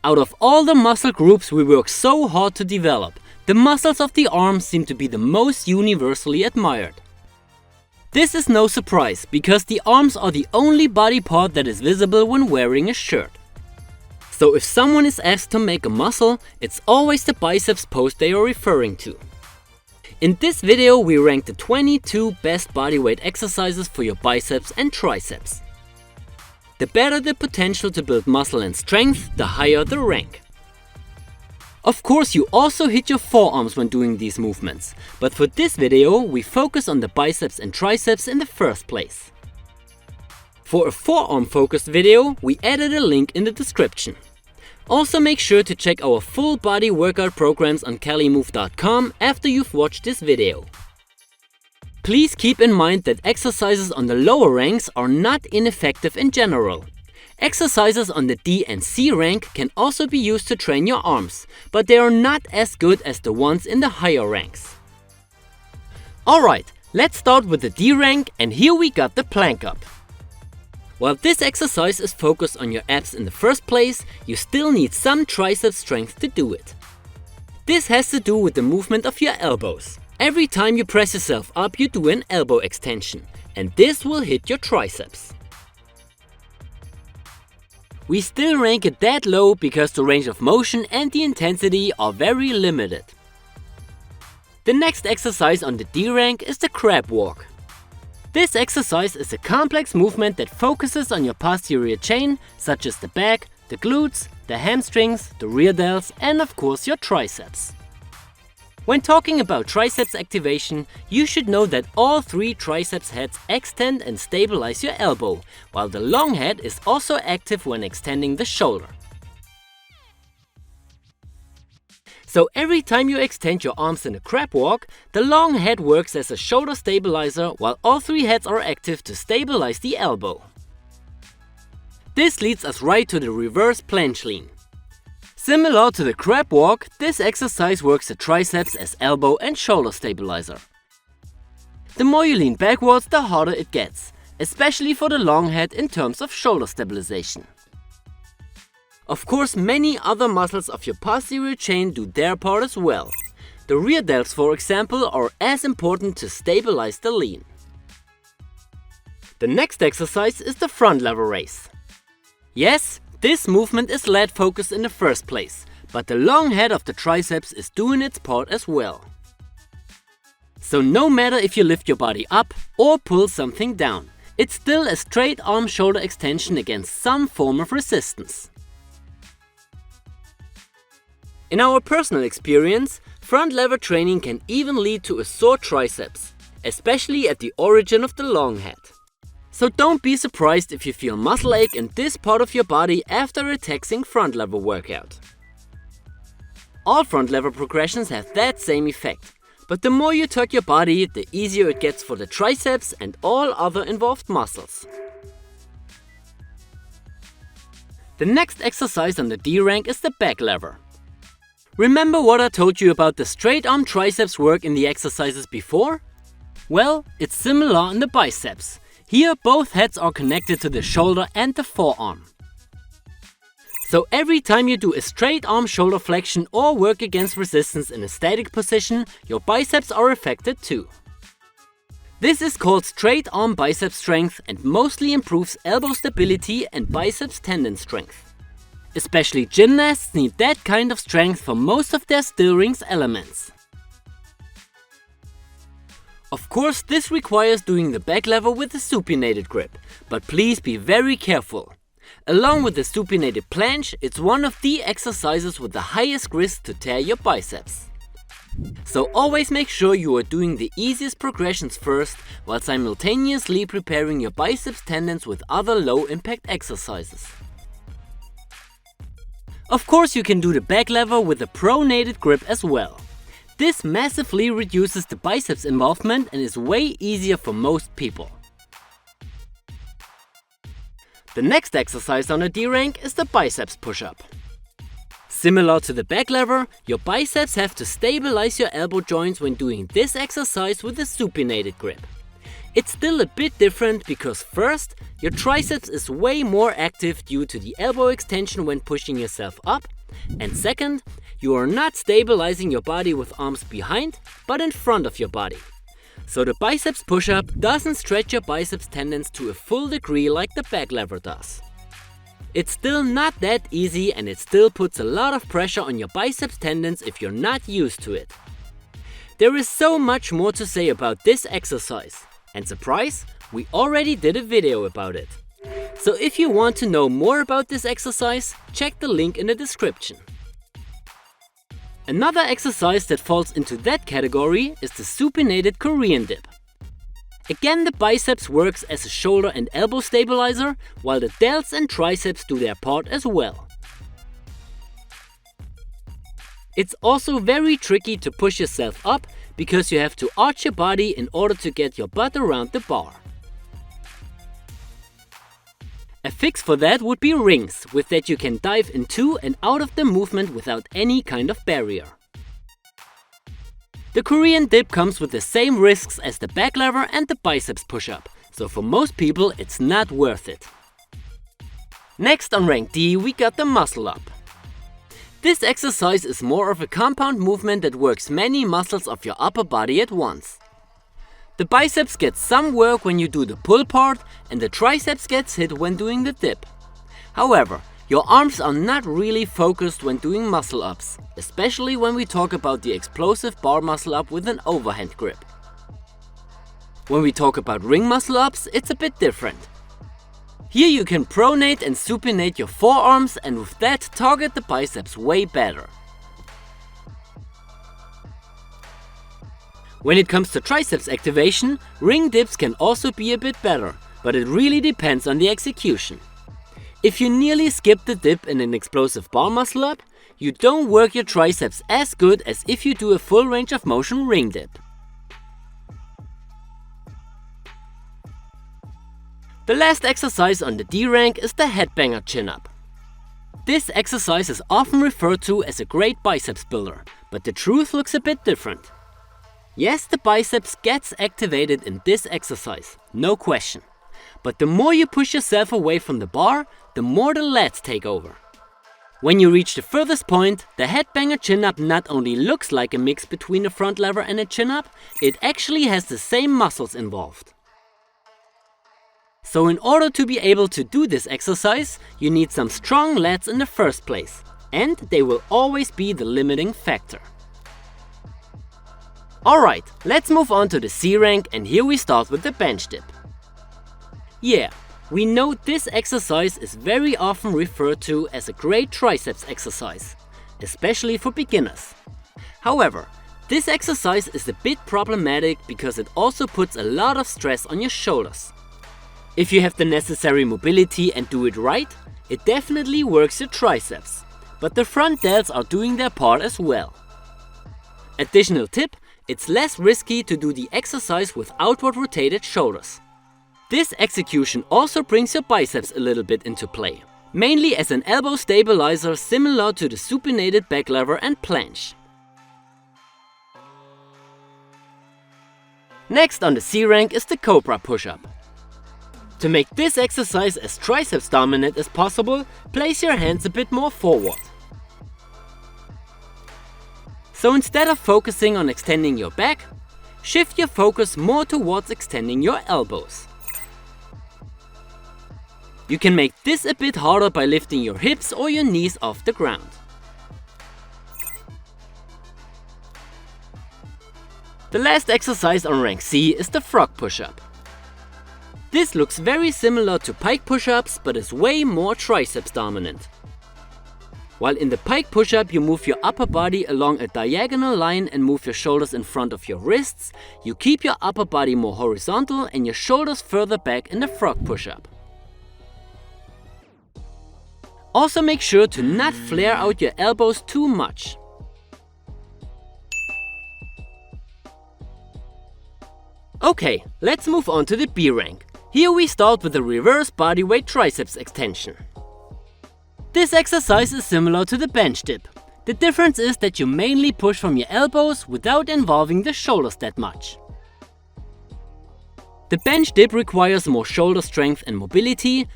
Out of all the muscle groups we work so hard to develop, the muscles of the arms seem to be the most universally admired. This is no surprise, because the arms are the only body part that is visible when wearing a shirt. So if someone is asked to make a muscle, it's always the biceps pose they are referring to. In this video we rank the 22 best bodyweight exercises for your biceps and triceps. The better the potential to build muscle and strength, the higher the rank. Of course, you also hit your forearms when doing these movements, but for this video we focus on the biceps and triceps in the first place. For a forearm focused video, we added a link in the description. Also make sure to check our full body workout programs on CaliMove.com after you've watched this video. Please keep in mind that exercises on the lower ranks are not ineffective in general. Exercises on the D and C rank can also be used to train your arms, but they are not as good as the ones in the higher ranks. Alright, let's start with the D rank, and here we got the plank up. While this exercise is focused on your abs in the first place, you still need some tricep strength to do it. This has to do with the movement of your elbows. Every time you press yourself up, you do an elbow extension, and this will hit your triceps. We still rank it that low because the range of motion and the intensity are very limited. The next exercise on the D rank is the crab walk. This exercise is a complex movement that focuses on your posterior chain, such as the back, the glutes, the hamstrings, the rear delts, and of course your triceps. When talking about triceps activation, you should know that all three triceps heads extend and stabilize your elbow, while the long head is also active when extending the shoulder. So every time you extend your arms in a crab walk, the long head works as a shoulder stabilizer, while all three heads are active to stabilize the elbow. This leads us right to the reverse planche lean. Similar to the crab walk, this exercise works the triceps as elbow and shoulder stabilizer. The more you lean backwards, the harder it gets, especially for the long head in terms of shoulder stabilization. Of course, many other muscles of your posterior chain do their part as well. The rear delts, for example, are as important to stabilize the lean. The next exercise is the front lever raise. Yes, this movement is lat focused in the first place, but the long head of the triceps is doing its part as well. So no matter if you lift your body up or pull something down, it's still a straight arm shoulder extension against some form of resistance. In our personal experience, front lever training can even lead to a sore triceps, especially at the origin of the long head. So don't be surprised if you feel muscle ache in this part of your body after a taxing front lever workout. All front lever progressions have that same effect, but the more you tuck your body, the easier it gets for the triceps and all other involved muscles. The next exercise on the D rank is the back lever. Remember what I told you about the straight arm triceps work in the exercises before? Well, it's similar in the biceps. Here both heads are connected to the shoulder and the forearm. So every time you do a straight arm shoulder flexion or work against resistance in a static position, your biceps are affected too. This is called straight arm bicep strength and mostly improves elbow stability and biceps tendon strength. Especially gymnasts need that kind of strength for most of their still rings elements. Of course, this requires doing the back lever with a supinated grip, but please be very careful. Along with the supinated planche, it's one of the exercises with the highest risk to tear your biceps. So always make sure you are doing the easiest progressions first, while simultaneously preparing your biceps tendons with other low impact exercises. Of course, you can do the back lever with a pronated grip as well. This massively reduces the biceps involvement and is way easier for most people. The next exercise on the D rank is the biceps push-up. Similar to the back lever, your biceps have to stabilize your elbow joints when doing this exercise with a supinated grip. It's still a bit different because first, your triceps is way more active due to the elbow extension when pushing yourself up, and second, you are not stabilizing your body with arms behind, but in front of your body. So the biceps push-up doesn't stretch your biceps tendons to a full degree like the back lever does. It's still not that easy and it still puts a lot of pressure on your biceps tendons if you're not used to it. There is so much more to say about this exercise. And surprise, we already did a video about it. So if you want to know more about this exercise, check the link in the description. Another exercise that falls into that category is the supinated Korean dip. Again, the biceps works as a shoulder and elbow stabilizer, while the delts and triceps do their part as well. It's also very tricky to push yourself up because you have to arch your body in order to get your butt around the bar. A fix for that would be rings, with that you can dive into and out of the movement without any kind of barrier. The Korean dip comes with the same risks as the back lever and the biceps push-up, so for most people it's not worth it. Next on rank D we got the muscle up. This exercise is more of a compound movement that works many muscles of your upper body at once. The biceps get some work when you do the pull part and the triceps gets hit when doing the dip. However, your arms are not really focused when doing muscle ups, especially when we talk about the explosive bar muscle up with an overhand grip. When we talk about ring muscle ups, it's a bit different. Here you can pronate and supinate your forearms and with that target the biceps way better. When it comes to triceps activation, ring dips can also be a bit better, but it really depends on the execution. If you nearly skip the dip in an explosive bar muscle up, you don't work your triceps as good as if you do a full range of motion ring dip. The last exercise on the D rank is the headbanger chin up. This exercise is often referred to as a great biceps builder, but the truth looks a bit different. Yes, the biceps gets activated in this exercise, no question. But the more you push yourself away from the bar, the more the lats take over. When you reach the furthest point, the headbanger chin up not only looks like a mix between a front lever and a chin up, it actually has the same muscles involved. So in order to be able to do this exercise, you need some strong lats in the first place, and they will always be the limiting factor. Alright, let's move on to the C rank and here we start with the bench dip. Yeah, we know this exercise is very often referred to as a great triceps exercise, especially for beginners. However, this exercise is a bit problematic because it also puts a lot of stress on your shoulders. If you have the necessary mobility and do it right, it definitely works your triceps, but the front delts are doing their part as well. Additional tip, it's less risky to do the exercise with outward rotated shoulders. This execution also brings your biceps a little bit into play, mainly as an elbow stabilizer similar to the supinated back lever and planche. Next on the C rank is the cobra push-up. To make this exercise as triceps dominant as possible, place your hands a bit more forward. So instead of focusing on extending your back, shift your focus more towards extending your elbows. You can make this a bit harder by lifting your hips or your knees off the ground. The last exercise on rank C is the frog push-up. This looks very similar to pike push-ups but is way more triceps dominant. While in the pike push-up you move your upper body along a diagonal line and move your shoulders in front of your wrists, you keep your upper body more horizontal and your shoulders further back in the frog push-up. Also make sure to not flare out your elbows too much. Okay, let's move on to the B rank. Here we start with the reverse bodyweight triceps extension. This exercise is similar to the bench dip. The difference is that you mainly push from your elbows without involving the shoulders that much. The bench dip requires more shoulder strength and mobility,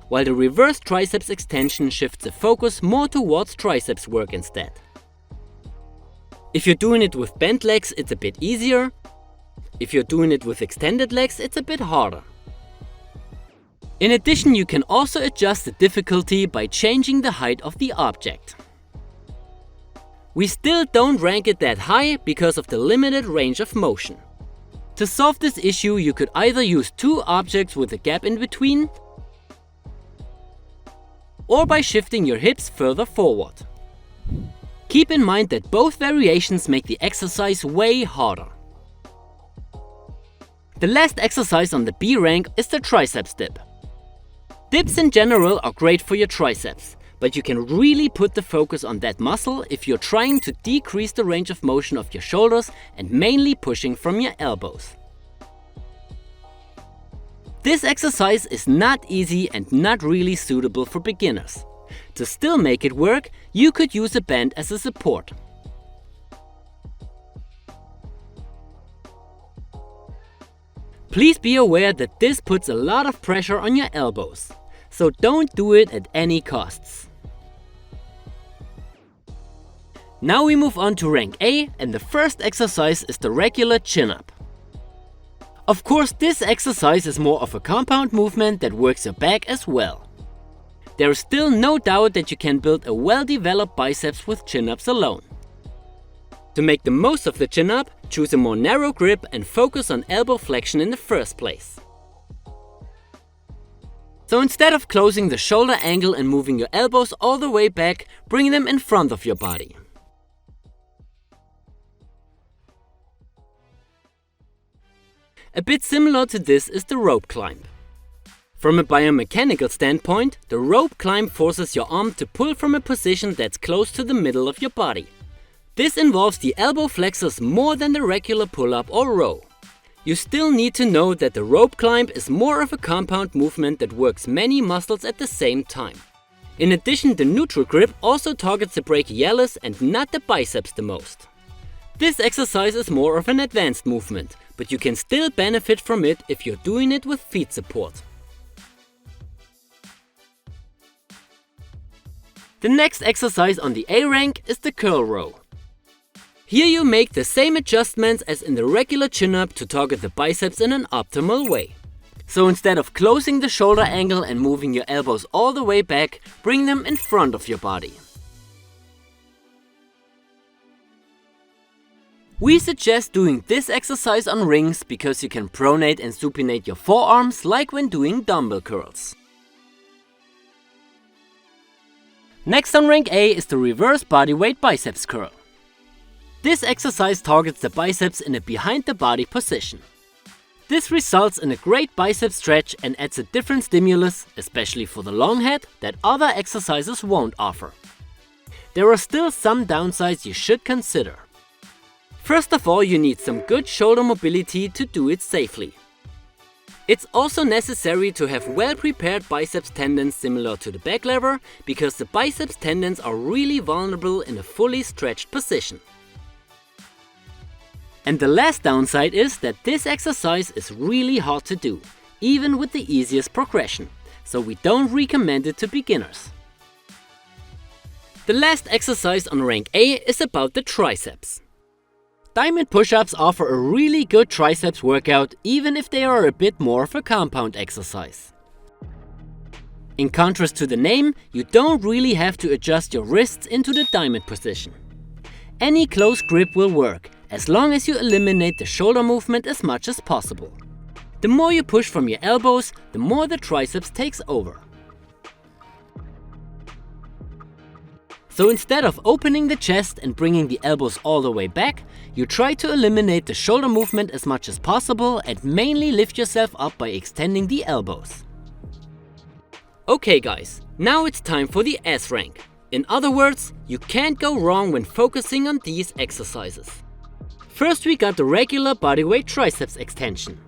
while the reverse triceps extension shifts the focus more towards triceps work instead. If you're doing it with bent legs, it's a bit easier. If you're doing it with extended legs, it's a bit harder. In addition, you can also adjust the difficulty by changing the height of the object. We still don't rank it that high because of the limited range of motion. To solve this issue, you could either use two objects with a gap in between, or by shifting your hips further forward. Keep in mind that both variations make the exercise way harder. The last exercise on the B rank is the triceps dip. Dips in general are great for your triceps, but you can really put the focus on that muscle if you're trying to decrease the range of motion of your shoulders and mainly pushing from your elbows. This exercise is not easy and not really suitable for beginners. To still make it work, you could use a band as a support. Please be aware that this puts a lot of pressure on your elbows, so don't do it at any costs. Now we move on to rank A, and the first exercise is the regular chin-up. Of course, this exercise is more of a compound movement that works your back as well. There is still no doubt that you can build a well-developed biceps with chin-ups alone. To make the most of the chin-up, choose a more narrow grip and focus on elbow flexion in the first place. So instead of closing the shoulder angle and moving your elbows all the way back, bring them in front of your body. A bit similar to this is the rope climb. From a biomechanical standpoint, the rope climb forces your arm to pull from a position that's close to the middle of your body. This involves the elbow flexors more than the regular pull-up or row. You still need to know that the rope climb is more of a compound movement that works many muscles at the same time. In addition, the neutral grip also targets the brachialis and not the biceps the most. This exercise is more of an advanced movement, but you can still benefit from it if you're doing it with feet support. The next exercise on the A rank is the curl row. Here you make the same adjustments as in the regular chin-up to target the biceps in an optimal way. So instead of closing the shoulder angle and moving your elbows all the way back, bring them in front of your body. We suggest doing this exercise on rings because you can pronate and supinate your forearms like when doing dumbbell curls. Next on rank A is the reverse bodyweight biceps curl. This exercise targets the biceps in a behind the body position. This results in a great bicep stretch and adds a different stimulus, especially for the long head, that other exercises won't offer. There are still some downsides you should consider. First of all, you need some good shoulder mobility to do it safely. It's also necessary to have well-prepared biceps tendons similar to the back lever, because the biceps tendons are really vulnerable in a fully stretched position. And the last downside is that this exercise is really hard to do, even with the easiest progression, so we don't recommend it to beginners. The last exercise on rank A is about the triceps. Diamond push-ups offer a really good triceps workout, even if they are a bit more of a compound exercise. In contrast to the name, you don't really have to adjust your wrists into the diamond position. Any close grip will work, as long as you eliminate the shoulder movement as much as possible. The more you push from your elbows, the more the triceps takes over. So instead of opening the chest and bringing the elbows all the way back, you try to eliminate the shoulder movement as much as possible and mainly lift yourself up by extending the elbows. Okay guys, now it's time for the S rank. In other words, you can't go wrong when focusing on these exercises. First we got the regular bodyweight triceps extension.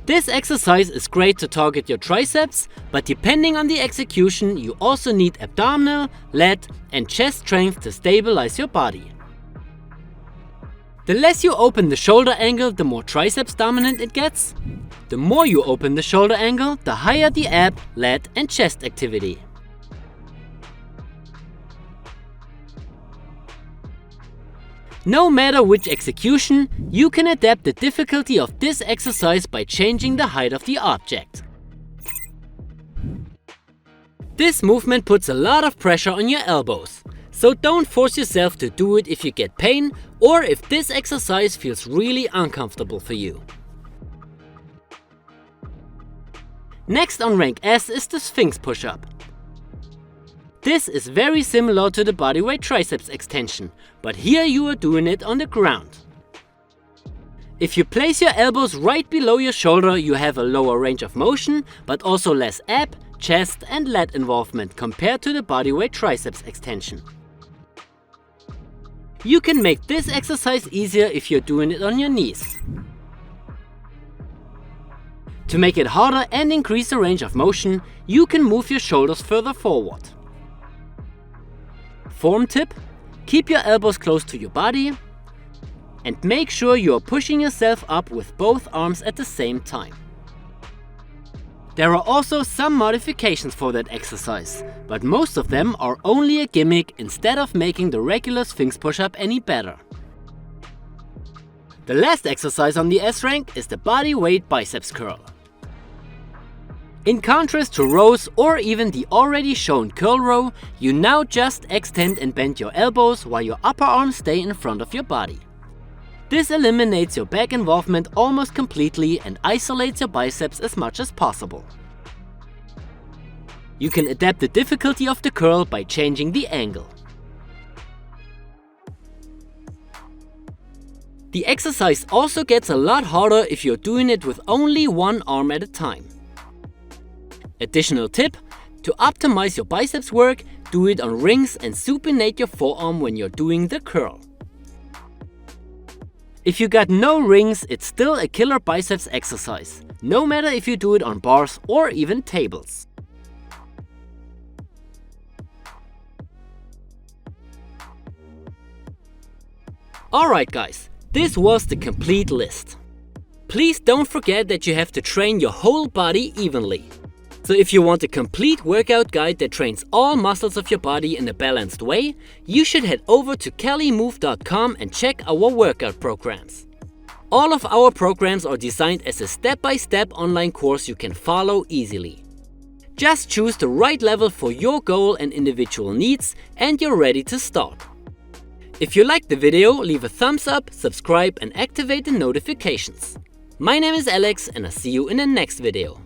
This exercise is great to target your triceps, but depending on the execution, you also need abdominal, lat and chest strength to stabilize your body. The less you open the shoulder angle, the more triceps dominant it gets. The more you open the shoulder angle, the higher the ab, lat and chest activity. No matter which execution, you can adapt the difficulty of this exercise by changing the height of the object. This movement puts a lot of pressure on your elbows, so don't force yourself to do it if you get pain or if this exercise feels really uncomfortable for you. Next on rank S is the Sphinx push-up. This is very similar to the bodyweight triceps extension, but here you are doing it on the ground. If you place your elbows right below your shoulder, you have a lower range of motion, but also less ab, chest and lat involvement compared to the bodyweight triceps extension. You can make this exercise easier if you're doing it on your knees. To make it harder and increase the range of motion, you can move your shoulders further forward. Form tip: keep your elbows close to your body and make sure you are pushing yourself up with both arms at the same time. There are also some modifications for that exercise, but most of them are only a gimmick instead of making the regular Sphinx push-up any better. The last exercise on the S rank is the body weight biceps curl. In contrast to rows or even the already shown curl row, you now just extend and bend your elbows while your upper arms stay in front of your body. This eliminates your back involvement almost completely and isolates your biceps as much as possible. You can adapt the difficulty of the curl by changing the angle. The exercise also gets a lot harder if you're doing it with only one arm at a time. Additional tip: to optimize your biceps work, do it on rings and supinate your forearm when you're doing the curl. If you got no rings, it's still a killer biceps exercise, no matter if you do it on bars or even tables. Alright guys, this was the complete list. Please don't forget that you have to train your whole body evenly. So if you want a complete workout guide that trains all muscles of your body in a balanced way, you should head over to calimove.com and check our workout programs. All of our programs are designed as a step-by-step online course you can follow easily. Just choose the right level for your goal and individual needs and you're ready to start. If you liked the video, leave a thumbs up, subscribe and activate the notifications. My name is Alex and I'll see you in the next video.